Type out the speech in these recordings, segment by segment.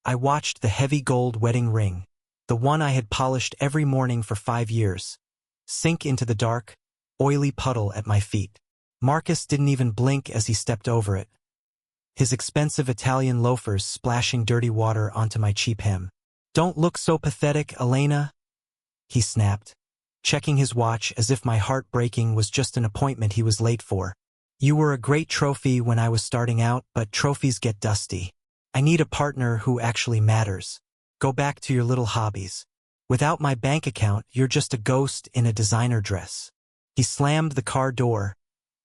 I watched the heavy gold wedding ring, the one I had polished every morning for 5 years, sink into the dark, oily puddle at my feet. Marcus didn't even blink as he stepped over it, his expensive Italian loafers splashing dirty water onto my cheap hem. "Don't look so pathetic, Elena," he snapped, checking his watch as if my heart breaking was just an appointment he was late for. "You were a great trophy when I was starting out, but trophies get dusty. I need a partner who actually matters. Go back to your little hobbies. Without my bank account, you're just a ghost in a designer dress." He slammed the car door,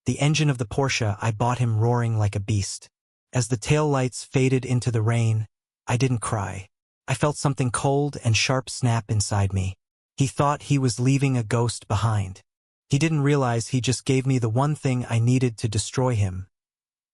the engine of the Porsche I bought him roaring like a beast. As the taillights faded into the rain, I didn't cry. I felt something cold and sharp snap inside me. He thought he was leaving a ghost behind. He didn't realize he just gave me the one thing I needed to destroy him.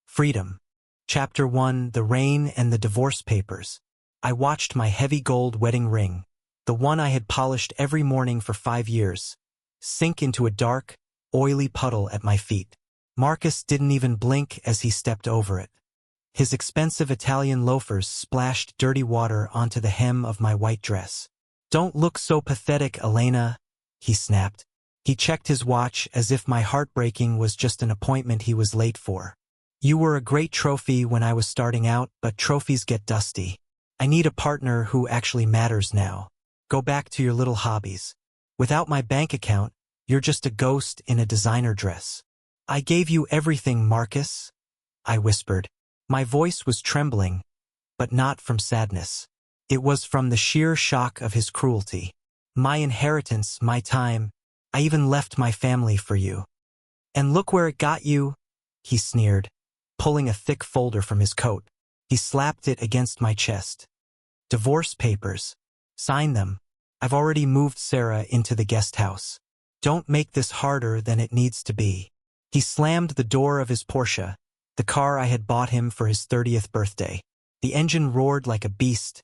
Freedom. Chapter 1: The Rain and the Divorce Papers. I watched my heavy gold wedding ring, the one I had polished every morning for 5 years, sink into a dark, oily puddle at my feet. Marcus didn't even blink as he stepped over it. His expensive Italian loafers splashed dirty water onto the hem of my white dress. "Don't look so pathetic, Elena," he snapped. He checked his watch as if my heartbreaking was just an appointment he was late for. "You were a great trophy when I was starting out, but trophies get dusty. I need a partner who actually matters now. Go back to your little hobbies. Without my bank account, you're just a ghost in a designer dress." "I gave you everything, Marcus," I whispered. My voice was trembling, but not from sadness. It was from the sheer shock of his cruelty. "My inheritance, my time. I even left my family for you. And look where it got you," he sneered, pulling a thick folder from his coat. He slapped it against my chest. "Divorce papers. Sign them. I've already moved Sarah into the guest house. Don't make this harder than it needs to be." He slammed the door of his Porsche, the car I had bought him for his 30th birthday. The engine roared like a beast,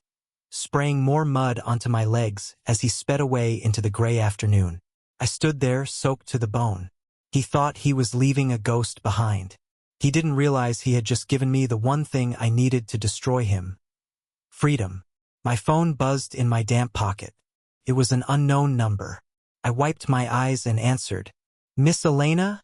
spraying more mud onto my legs as he sped away into the gray afternoon. I stood there, soaked to the bone. He thought he was leaving a ghost behind. He didn't realize he had just given me the one thing I needed to destroy him. Freedom. My phone buzzed in my damp pocket. It was an unknown number. I wiped my eyes and answered. "Miss Elena?"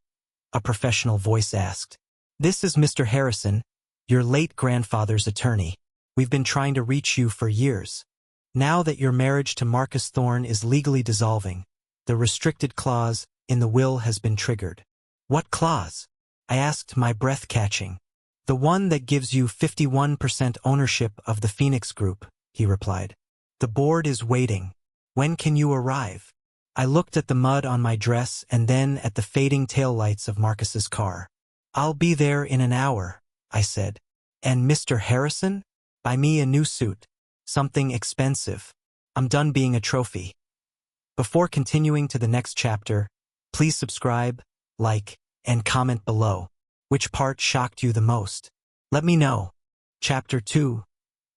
a professional voice asked. "This is Mr. Harrison, your late grandfather's attorney. We've been trying to reach you for years. Now that your marriage to Marcus Thorne is legally dissolving, the restricted clause in the will has been triggered." "What clause?" I asked, my breath catching. "The one that gives you 51% ownership of the Phoenix Group," he replied. "The board is waiting. When can you arrive?" I looked at the mud on my dress and then at the fading taillights of Marcus's car. "I'll be there in an hour," I said. "And Mr. Harrison? Buy me a new suit. Something expensive. I'm done being a trophy." Before continuing to the next chapter, please subscribe, like, and comment below. Which part shocked you the most? Let me know. Chapter 2: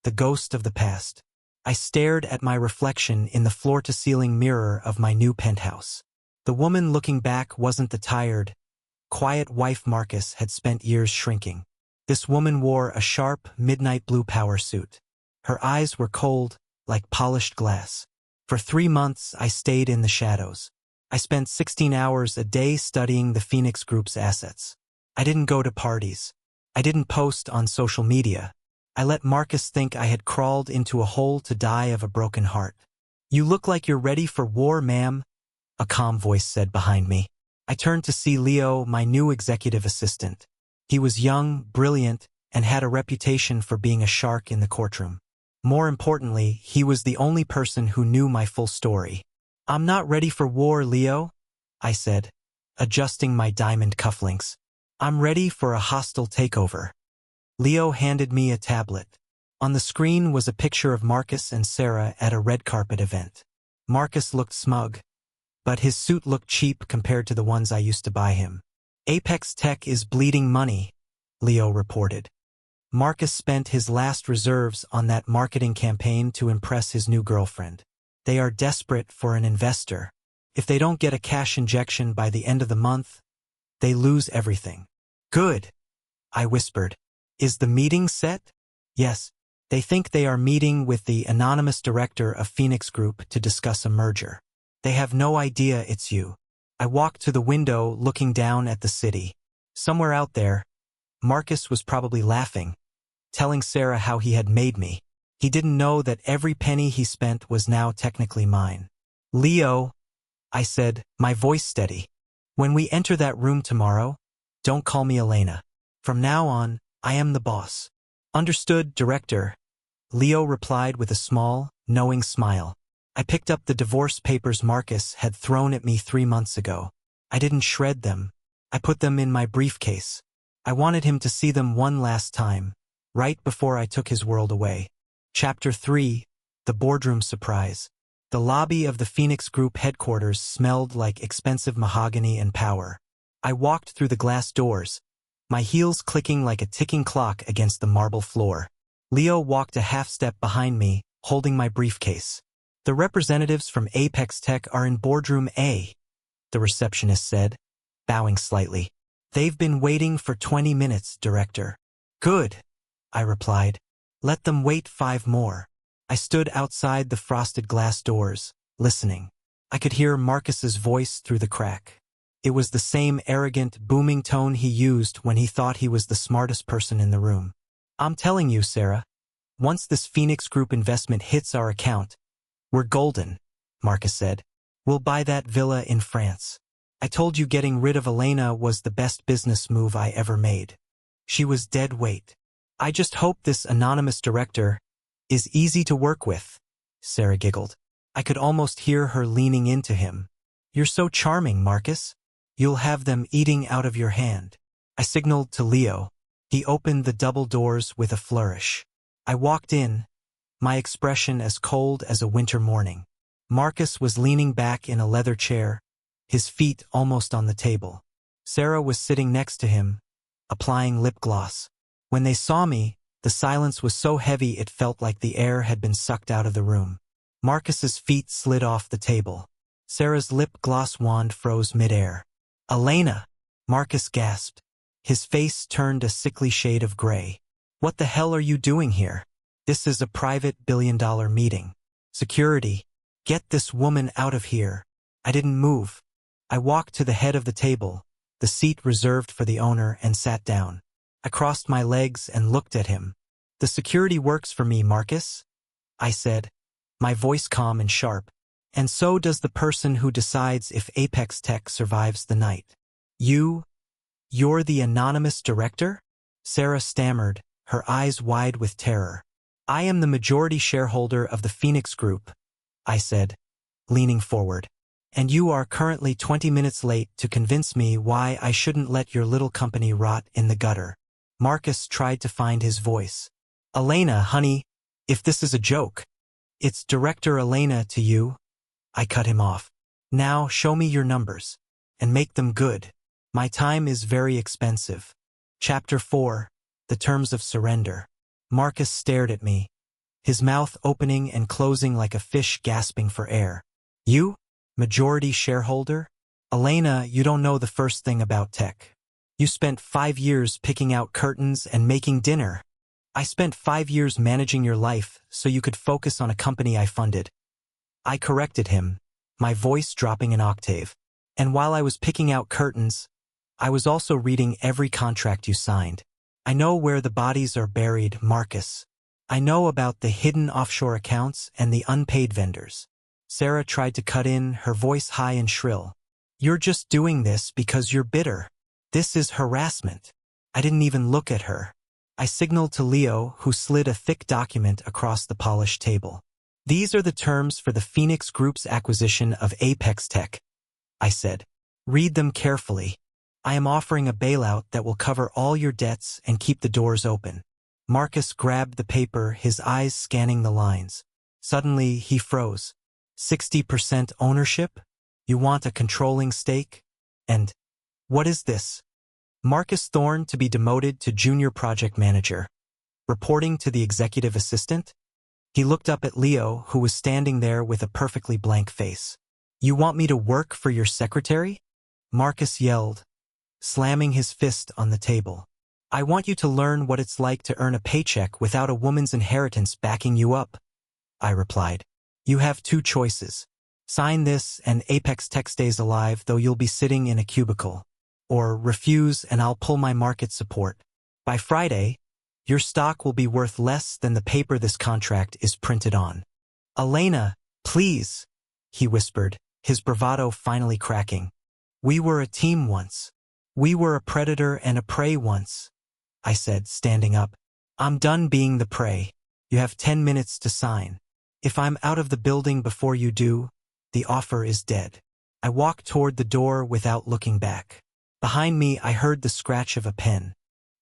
The Ghost of the Past. I stared at my reflection in the floor-to-ceiling mirror of my new penthouse. The woman looking back wasn't the tired, quiet wife Marcus had spent years shrinking. This woman wore a sharp, midnight blue power suit. Her eyes were cold, like polished glass. For 3 months, I stayed in the shadows. I spent 16 hours a day studying the Phoenix Group's assets. I didn't go to parties. I didn't post on social media. I let Marcus think I had crawled into a hole to die of a broken heart. "You look like you're ready for war, ma'am," a calm voice said behind me. I turned to see Leo, my new executive assistant. He was young, brilliant, and had a reputation for being a shark in the courtroom. More importantly, he was the only person who knew my full story. "I'm not ready for war, Leo," I said, adjusting my diamond cufflinks. "I'm ready for a hostile takeover." Leo handed me a tablet. On the screen was a picture of Marcus and Sarah at a red carpet event. Marcus looked smug, but his suit looked cheap compared to the ones I used to buy him. "Apex Tech is bleeding money," Leo reported. Marcus spent his last reserves on that marketing campaign to impress his new girlfriend. They are desperate for an investor. If they don't get a cash injection by the end of the month, they lose everything. "Good," I whispered. "Is the meeting set?" "Yes. They think they are meeting with the anonymous director of Phoenix Group to discuss a merger. They have no idea it's you. I walked to the window looking down at the city. Somewhere out there, Marcus was probably laughing, telling Sarah how he had made me. He didn't know that every penny he spent was now technically mine. Leo, I said, my voice steady. When we enter that room tomorrow, don't call me Elena. From now on, I am the boss. Understood, director. Leo replied with a small, knowing smile. I picked up the divorce papers Marcus had thrown at me 3 months ago. I didn't shred them. I put them in my briefcase. I wanted him to see them one last time, right before I took his world away. Chapter 3, The Boardroom Surprise. The lobby of the Phoenix Group headquarters smelled like expensive mahogany and power. I walked through the glass doors, my heels clicking like a ticking clock against the marble floor. Leo walked a half-step behind me, holding my briefcase. The representatives from Apex Tech are in boardroom A, the receptionist said, bowing slightly. They've been waiting for 20 minutes, director. Good, I replied. Let them wait 5 more. I stood outside the frosted glass doors, listening. I could hear Marcus's voice through the crack. It was the same arrogant, booming tone he used when he thought he was the smartest person in the room. I'm telling you, Sarah, once this Phoenix Group investment hits our account, we're golden, Marcus said. We'll buy that villa in France. I told you getting rid of Elena was the best business move I ever made. She was dead weight. I just hope this anonymous director is easy to work with, Sarah giggled. I could almost hear her leaning into him. You're so charming, Marcus. You'll have them eating out of your hand. I signaled to Leo. He opened the double doors with a flourish. I walked in, my expression as cold as a winter morning. Marcus was leaning back in a leather chair, his feet almost on the table. Sarah was sitting next to him, applying lip gloss. When they saw me, the silence was so heavy it felt like the air had been sucked out of the room. Marcus's feet slid off the table. Sarah's lip gloss wand froze midair. Elena! Marcus gasped. His face turned a sickly shade of gray. What the hell are you doing here? This is a private billion-dollar meeting. Security. Get this woman out of here. I didn't move. I walked to the head of the table, the seat reserved for the owner, and sat down. I crossed my legs and looked at him. The security works for me, Marcus, I said, my voice calm and sharp. And so does the person who decides if Apex Tech survives the night. You're the anonymous director? Sarah stammered, her eyes wide with terror. I am the majority shareholder of the Phoenix Group, I said, leaning forward. And you are currently 20 minutes late to convince me why I shouldn't let your little company rot in the gutter. Marcus tried to find his voice. Elena, honey, if this is a joke, it's Director Elena to you. I cut him off. Now show me your numbers, and make them good. My time is very expensive. Chapter 4, The Terms of Surrender. Marcus stared at me, his mouth opening and closing like a fish gasping for air. You? Majority shareholder? Elena, you don't know the first thing about tech. You spent 5 years picking out curtains and making dinner. I spent 5 years managing your life so you could focus on a company I funded. I corrected him, my voice dropping an octave. And while I was picking out curtains, I was also reading every contract you signed. I know where the bodies are buried, Marcus. I know about the hidden offshore accounts and the unpaid vendors. Sarah tried to cut in, her voice high and shrill. You're just doing this because you're bitter. This is harassment. I didn't even look at her. I signaled to Leo, who slid a thick document across the polished table. These are the terms for the Phoenix Group's acquisition of Apex Tech, I said. Read them carefully. I am offering a bailout that will cover all your debts and keep the doors open. Marcus grabbed the paper, his eyes scanning the lines. Suddenly, he froze. 60% ownership? You want a controlling stake? And what is this? Marcus Thorne to be demoted to junior project manager. Reporting to the executive assistant? He looked up at Leo, who was standing there with a perfectly blank face. You want me to work for your secretary? Marcus yelled, slamming his fist on the table. I want you to learn what it's like to earn a paycheck without a woman's inheritance backing you up, I replied. You have two choices. Sign this and Apex Tech stays alive, though you'll be sitting in a cubicle. Or refuse and I'll pull my market support. By Friday, your stock will be worth less than the paper this contract is printed on. Elena, please, he whispered, his bravado finally cracking. We were a team once. We were a predator and a prey once, I said, standing up. I'm done being the prey. You have 10 minutes to sign. If I'm out of the building before you do, the offer is dead. I walked toward the door without looking back. Behind me, I heard the scratch of a pen.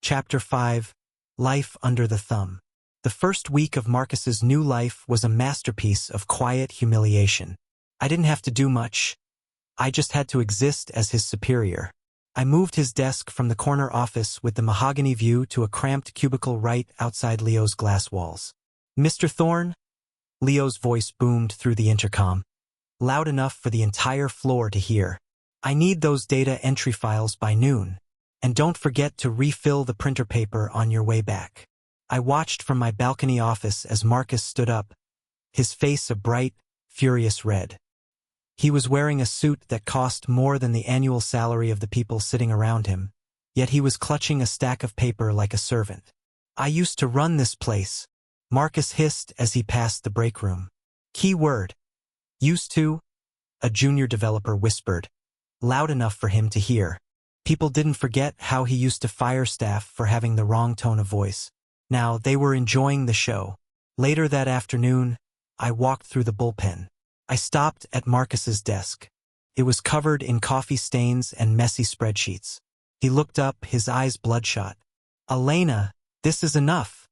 Chapter 5, Life Under the Thumb. The first week of Marcus's new life was a masterpiece of quiet humiliation. I didn't have to do much. I just had to exist as his superior. I moved his desk from the corner office with the mahogany view to a cramped cubicle right outside Leo's glass walls. Mr. Thorne? Leo's voice boomed through the intercom, loud enough for the entire floor to hear. I need those data entry files by noon, and don't forget to refill the printer paper on your way back. I watched from my balcony office as Marcus stood up, his face a bright, furious red. He was wearing a suit that cost more than the annual salary of the people sitting around him, yet he was clutching a stack of paper like a servant. I used to run this place, Marcus hissed as he passed the break room. Key word. Used to? A junior developer whispered, loud enough for him to hear. People didn't forget how he used to fire staff for having the wrong tone of voice. Now they were enjoying the show. Later that afternoon, I walked through the bullpen. I stopped at Marcus's desk. It was covered in coffee stains and messy spreadsheets. He looked up, his eyes bloodshot. Elena, this is enough,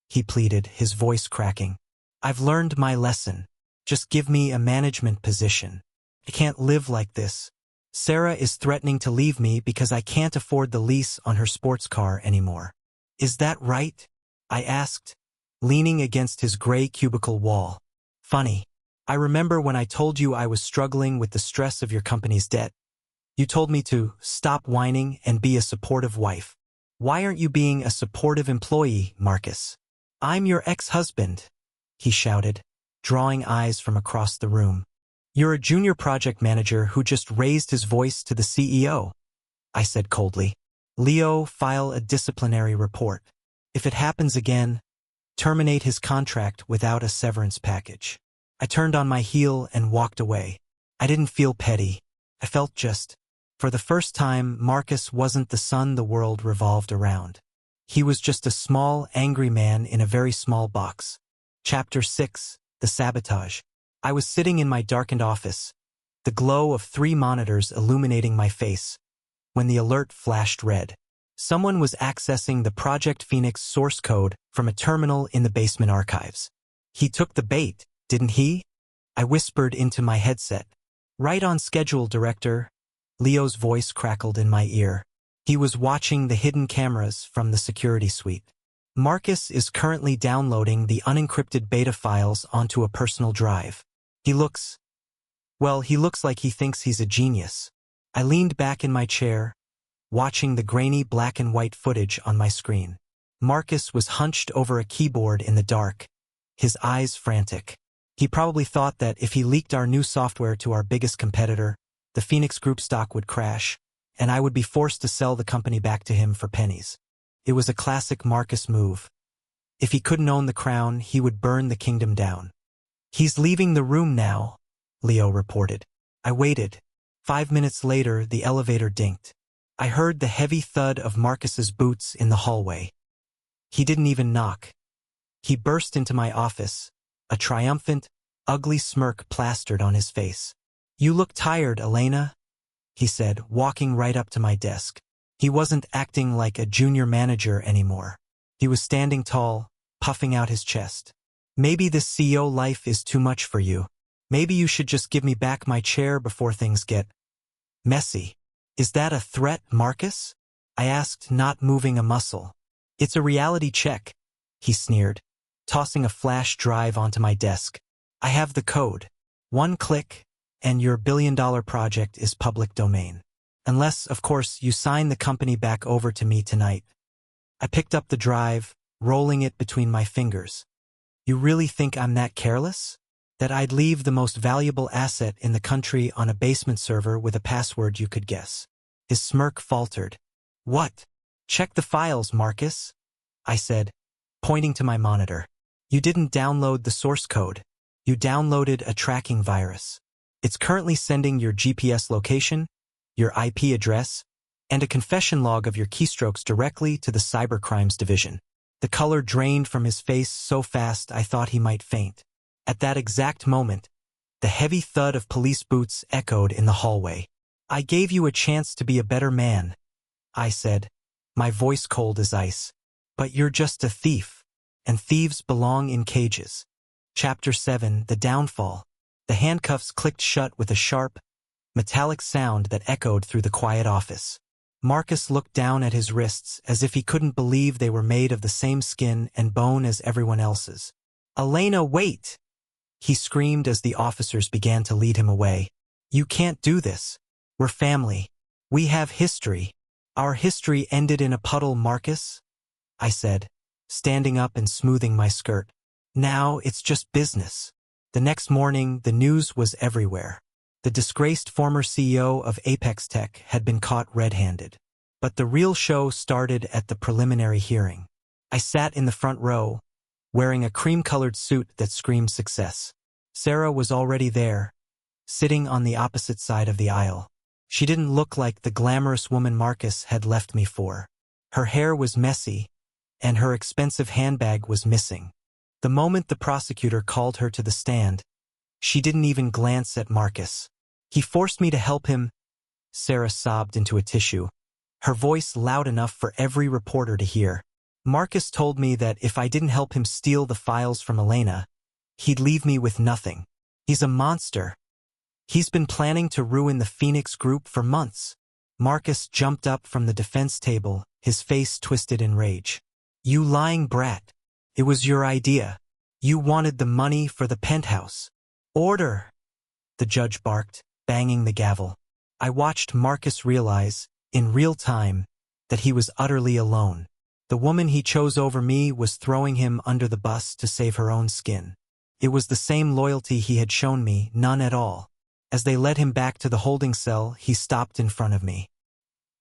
he pleaded, his voice cracking. I've learned my lesson. Just give me a management position. I can't live like this. Sarah is threatening to leave me because I can't afford the lease on her sports car anymore. Is that right? I asked, leaning against his gray cubicle wall. Funny. I remember when I told you I was struggling with the stress of your company's debt. You told me to stop whining and be a supportive wife. Why aren't you being a supportive employee, Marcus? I'm your ex-husband, he shouted, drawing eyes from across the room. You're a junior project manager who just raised his voice to the CEO, I said coldly. Leo, file a disciplinary report. If it happens again, terminate his contract without a severance package. I turned on my heel and walked away. I didn't feel petty. I felt just. For the first time, Marcus wasn't the sun the world revolved around. He was just a small, angry man in a very small box. Chapter 6, The Sabotage. I was sitting in my darkened office, the glow of 3 monitors illuminating my face, when the alert flashed red. Someone was accessing the Project Phoenix source code from a terminal in the basement archives. He took the bait, didn't he? I whispered into my headset. Right on schedule, Director. Leo's voice crackled in my ear. He was watching the hidden cameras from the security suite. Marcus is currently downloading the unencrypted beta files onto a personal drive. He looks like he thinks he's a genius. I leaned back in my chair, watching the grainy black and white footage on my screen. Marcus was hunched over a keyboard in the dark, his eyes frantic. He probably thought that if he leaked our new software to our biggest competitor, the Phoenix Group stock would crash, and I would be forced to sell the company back to him for pennies. It was a classic Marcus move. If he couldn't own the crown, he would burn the kingdom down. He's leaving the room now, Leo reported. I waited. 5 minutes later, the elevator dinked. I heard the heavy thud of Marcus's boots in the hallway. He didn't even knock. He burst into my office, a triumphant, ugly smirk plastered on his face. You look tired, Elena, he said, walking right up to my desk. He wasn't acting like a junior manager anymore. He was standing tall, puffing out his chest. Maybe this CEO life is too much for you. Maybe you should just give me back my chair before things get messy. Is that a threat, Marcus? I asked, not moving a muscle. It's a reality check, he sneered, tossing a flash drive onto my desk. I have the code. 1 click, and your billion-dollar project is public domain. Unless, of course, you sign the company back over to me tonight. I picked up the drive, rolling it between my fingers. You really think I'm that careless? That I'd leave the most valuable asset in the country on a basement server with a password you could guess? His smirk faltered. What? Check the files, Marcus, I said, pointing to my monitor. You didn't download the source code. You downloaded a tracking virus. It's currently sending your GPS location, your IP address, and a confession log of your keystrokes directly to the Cybercrimes Division. The color drained from his face so fast I thought he might faint. At that exact moment, the heavy thud of police boots echoed in the hallway. I gave you a chance to be a better man, I said, my voice cold as ice. But you're just a thief, and thieves belong in cages. Chapter 7, The Downfall. The handcuffs clicked shut with a sharp, metallic sound that echoed through the quiet office. Marcus looked down at his wrists as if he couldn't believe they were made of the same skin and bone as everyone else's. Elena, wait! He screamed as the officers began to lead him away. You can't do this. We're family. We have history. Our history ended in a puddle, Marcus, I said, standing up and smoothing my skirt. Now it's just business. The next morning, the news was everywhere. The disgraced former CEO of Apex Tech had been caught red-handed. But the real show started at the preliminary hearing. I sat in the front row, wearing a cream-colored suit that screamed success. Sarah was already there, sitting on the opposite side of the aisle. She didn't look like the glamorous woman Marcus had left me for. Her hair was messy, and her expensive handbag was missing. The moment the prosecutor called her to the stand, she didn't even glance at Marcus. He forced me to help him. Sarah sobbed into a tissue, her voice loud enough for every reporter to hear. Marcus told me that if I didn't help him steal the files from Elena, he'd leave me with nothing. He's a monster. He's been planning to ruin the Phoenix Group for months. Marcus jumped up from the defense table, his face twisted in rage. You lying brat. It was your idea. You wanted the money for the penthouse. Order! The judge barked, banging the gavel. I watched Marcus realize, in real time, that he was utterly alone. The woman he chose over me was throwing him under the bus to save her own skin. It was the same loyalty he had shown me, none at all. As they led him back to the holding cell, he stopped in front of me.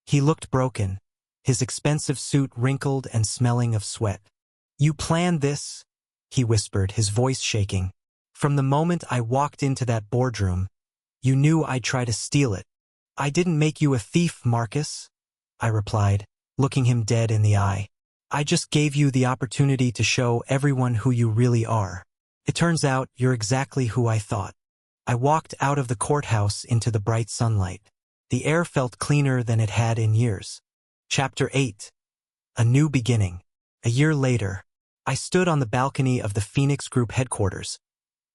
He looked broken, his expensive suit wrinkled and smelling of sweat. You planned this? He whispered, his voice shaking. From the moment I walked into that boardroom, you knew I'd try to steal it. I didn't make you a thief, Marcus, I replied, looking him dead in the eye. I just gave you the opportunity to show everyone who you really are. It turns out you're exactly who I thought. I walked out of the courthouse into the bright sunlight. The air felt cleaner than it had in years. Chapter 8. A New Beginning. A year later, I stood on the balcony of the Phoenix Group headquarters,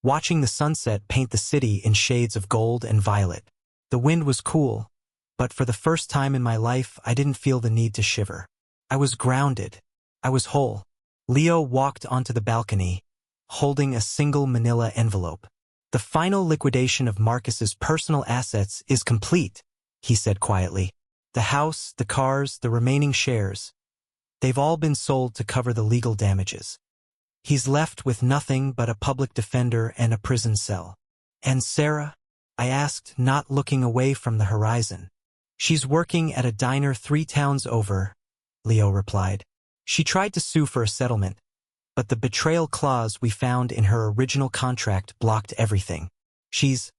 watching the sunset paint the city in shades of gold and violet. The wind was cool, but for the first time in my life I didn't feel the need to shiver. I was grounded. I was whole. Leo walked onto the balcony, holding a single manila envelope. The final liquidation of Marcus's personal assets is complete, he said quietly. The house, the cars, the remaining shares. They've all been sold to cover the legal damages. He's left with nothing but a public defender and a prison cell. And Sarah? I asked, not looking away from the horizon. She's working at a diner 3 towns over, Leo replied. She tried to sue for a settlement, but the betrayal clause we found in her original contract blocked everything. She's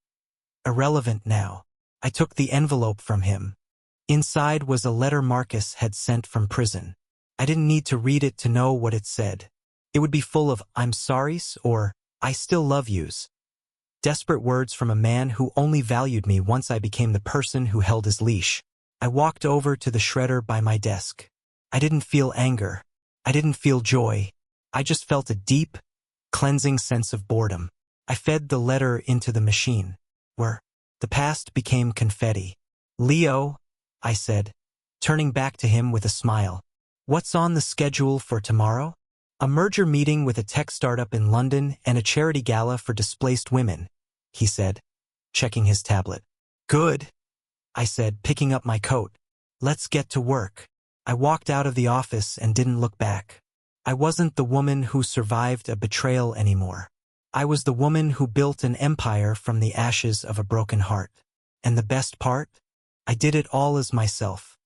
irrelevant now. I took the envelope from him. Inside was a letter Marcus had sent from prison. I didn't need to read it to know what it said. It would be full of "I'm sorry's" or "I still love you's." Desperate words from a man who only valued me once I became the person who held his leash. I walked over to the shredder by my desk. I didn't feel anger. I didn't feel joy. I just felt a deep, cleansing sense of boredom. I fed the letter into the machine, where the past became confetti. Leo, I said, turning back to him with a smile. What's on the schedule for tomorrow? A merger meeting with a tech startup in London and a charity gala for displaced women, he said, checking his tablet. Good, I said, picking up my coat. Let's get to work. I walked out of the office and didn't look back. I wasn't the woman who survived a betrayal anymore. I was the woman who built an empire from the ashes of a broken heart. And the best part? I did it all as myself.